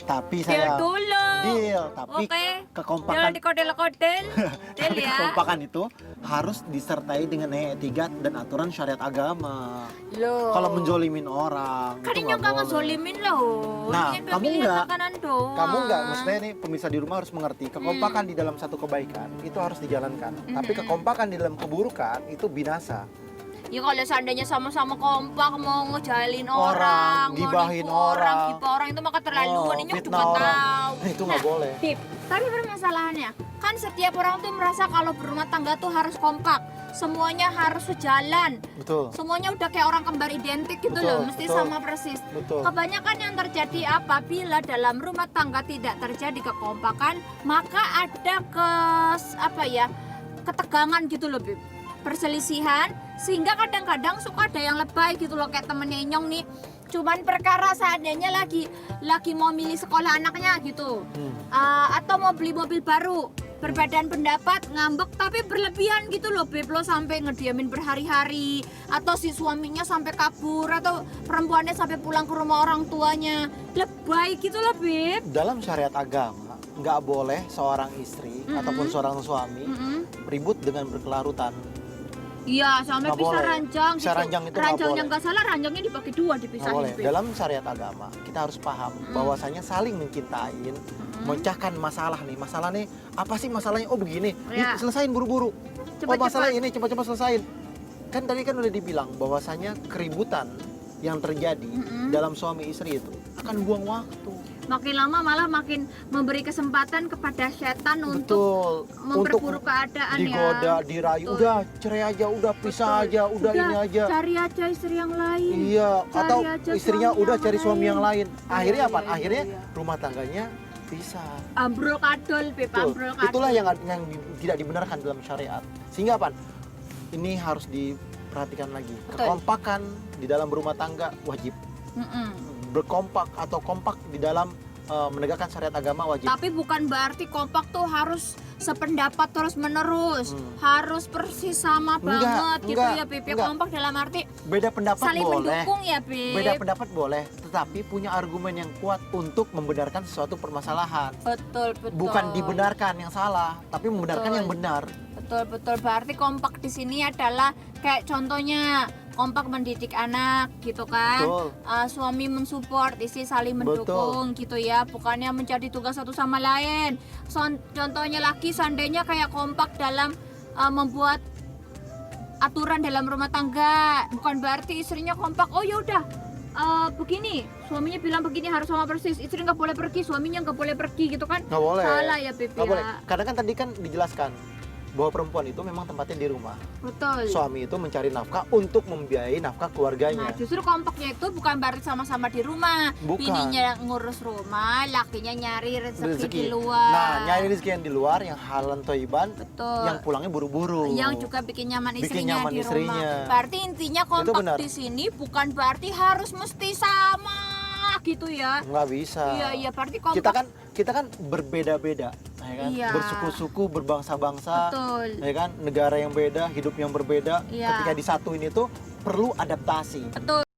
Tapi Deal saya dulu. deal, tapi Oke. kekompakan Deal di kodel-kodel. Deal tapi ya. kekompakan itu harus disertai dengan etika dan aturan syariat agama. Loh. Kalau menjolimin orang Kan itu ini nggak nggak boleh. ngezolimin loh. Nah, Ini kamu pemilihan nggak. makanan doang. Kamu nggak, maksudnya nih pemirsa di rumah harus mengerti kekompakan di dalam satu kebaikan itu harus dijalankan. Tapi kekompakan di dalam keburukan itu binasa. Ya kalau seandainya sama-sama kompak mau ngejalin Orang, mau gibahin nipu orang. gibah orang itu mah keterlaluan. Ini fitnah juga orang. tahu. Nah, itu nggak boleh. Bib, tapi permasalahannya kan setiap orang tuh merasa kalau berumah tangga tuh harus kompak, semuanya harus sejalan, Betul. semuanya udah kayak orang kembar identik gitu Betul, loh, mesti betul. sama persis. Betul. Kebanyakan yang terjadi apabila dalam rumah tangga tidak terjadi kekompakan, maka ada ketegangan gitu loh, Bib. Perselisihan, sehingga kadang-kadang suka ada yang lebay gitu loh, kayak temennya Inyong nih, cuman perkara seandainya lagi mau milih sekolah anaknya gitu, atau mau beli mobil baru, perbedaan pendapat, ngambek tapi berlebihan gitu loh, Beb, lo sampai ngediamin berhari-hari, atau si suaminya sampai kabur, atau perempuannya sampai pulang ke rumah orang tuanya, lebay gitu loh, Beb. Dalam syariat agama nggak boleh seorang istri ataupun seorang suami ribut dengan berkelarutan. Iya, sampai Nggak pisah boleh. ranjang Pisah gitu. ranjang itu nggak Ranjangnya boleh. nggak salah, ranjangnya dibagi dua, Nggak dipisahin, boleh. Beb. Dalam syariat agama kita harus paham bahwasanya saling mencintain, memecahkan masalah nih apa sih masalahnya? Oh begini, Ya. selesain buru-buru. Cepat-cepat. Masalah ini cepat-cepat selesain. Kan tadi kan udah dibilang bahwasanya keributan yang terjadi dalam suami istri itu akan buang waktu. Makin lama malah makin memberi kesempatan kepada setan untuk Betul. memperburuk keadaan digoda, ya. dirayu, Betul. udah cerai aja, udah pisah aja, udah ini aja. Cari aja istri yang lain. Iya, Cari atau aja istrinya suami udah yang cari suami lain. yang lain. Akhirnya Iya, apa? iya, Akhirnya iya. rumah tangganya pisah. Ambrol kadol, Beb, Betul. ambrol kadol. Itulah yang tidak dibenarkan dalam syariat. Sehingga apa? Ini harus diperhatikan lagi. Betul. Kekompakan di dalam berumah tangga wajib. Berkompak atau kompak di dalam menegakkan syariat agama wajib. Tapi bukan berarti kompak tuh harus sependapat terus menerus, harus persis sama banget gitu ya, Beb. enggak. Kompak dalam arti Beda pendapat saling boleh. mendukung ya, Beb. Beda pendapat boleh, tetapi punya argumen yang kuat untuk membenarkan sesuatu permasalahan. Betul. Bukan dibenarkan yang salah, tapi membenarkan Betul. yang benar. Betul. Berarti kompak di sini adalah kayak contohnya kompak mendidik anak gitu kan. Betul. Suami mensupport, istri saling mendukung gitu ya. Bukannya menjadi tugas satu sama lain. Contohnya lagi seandainya kayak kompak dalam membuat aturan dalam rumah tangga. Bukan berarti istrinya kompak. Oh ya udah. Begini, suaminya bilang begini harus sama persis. Istri nggak boleh pergi, suaminya nggak boleh pergi gitu kan? Nggak boleh. Salah ya, Beb. Nggak Ya. boleh. Karena kan tadi kan dijelaskan bahwa perempuan itu memang tempatnya di rumah. Betul. Suami itu mencari nafkah untuk membiayai nafkah keluarganya. Nah, justru kompaknya itu bukan berarti sama-sama di rumah. Bukan. Bininya ngurus rumah, lakinya nyari rezeki di Rezeki. luar. Nah, nyari rezeki yang di luar, yang halan toiban, Betul. yang pulangnya buru-buru. Yang juga bikin nyaman Bikin istrinya nyaman di istrinya. rumah. Berarti intinya benar. kompak di sini bukan berarti harus mesti sama gitu ya. Nggak bisa. Iya, berarti kompak. Kita kan berbeda-beda, ya kan? Iya. Bersuku-suku, berbangsa-bangsa, Betul. ya kan? Negara yang beda, hidup yang berbeda. Iya. Ketika disatuin itu perlu adaptasi. Betul.